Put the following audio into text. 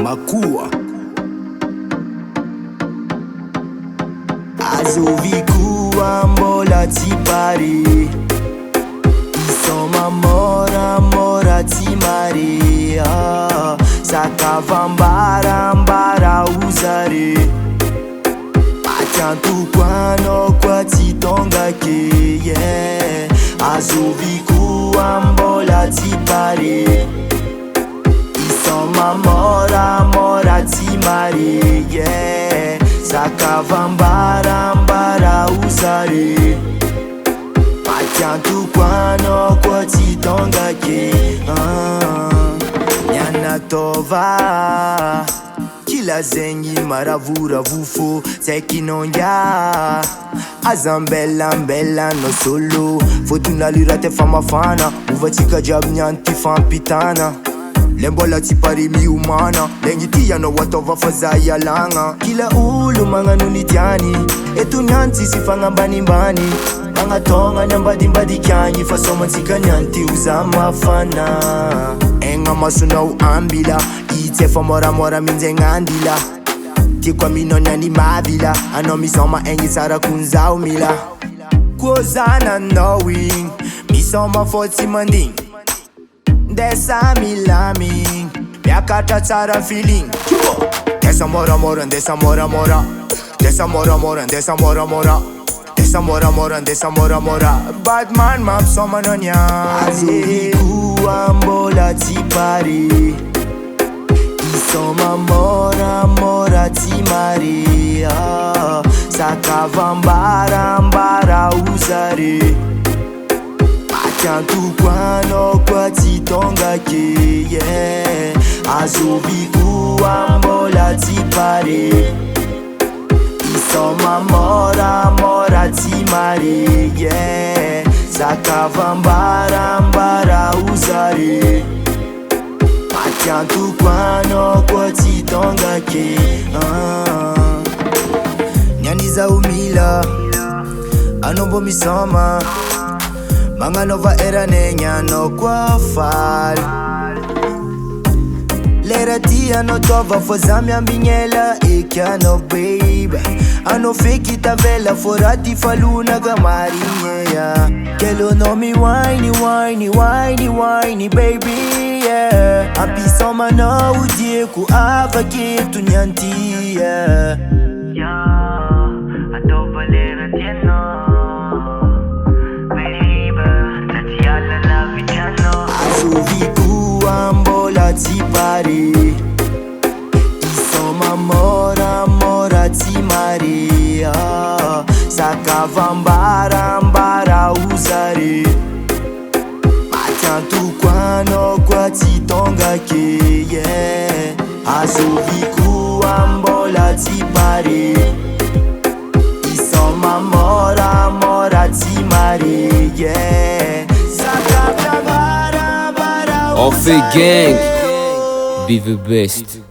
Makua azovikuwa mbola tsy pare isoma moramora tsy mare sakavambarambara uzare atyantokoanao koa tsy tonga ke azovikuwa mbola tsy pare isoma moramora tsy mare sakavambarambara uzare atyantokoanao koa tsy tonga ke Nyanatova kila zegny maravoravo fô tsaiky nongia azambelambela no solo fôtonaliraty efa mafana ovatsika jiaby niany ty fampitana le mbola tsy pare miomana legny ty anao ataova fa za ialagna kila olo magnano ny tiany eto niany tsisy fagnambanimbany magnatognany ambadimbadikagny fa somatsika niany ty oza mafana egna masonao ambila itsy efa moramora minjegnandila tiako aminao niany mavila anao misoma egny tsara konzao mila kozananao igny misoma fô tsy mandigny ndesa milamigny miakatra tsara feeling ndesa moramora ndesa moramora ndesa moramora ndesa moramora ndesa moramora ndesa moramora badman mampisoma anao niany azovikuwa mbola tsy pare isoma moramora tsy mare sakavambarambara uzare atyantokoanao koa tsy tonga ke azovikuwa mbola tsy pare isoma moramora tsy mare sakavambarambara uzare atyantokoanao koa tsy tonga ke nianizao mila anao mbo misoma magnanova eranegny anao koa faly lera ty anao tova fô za miambignela eky anao baby anao feky tavela fô raha ty falonaga marigneya kelonao miwiny winy winy winy baby ampisomanao dieko avaketo niany ty ataova lera tianao azovikuwa mbola tsy pare isoma moramora tsy mare sakavambarambara uzare atyantokoanao koa tsy tonga ke azovikuwa mbola tsy pare isoma moramora tsy mare Off Gang, be the best.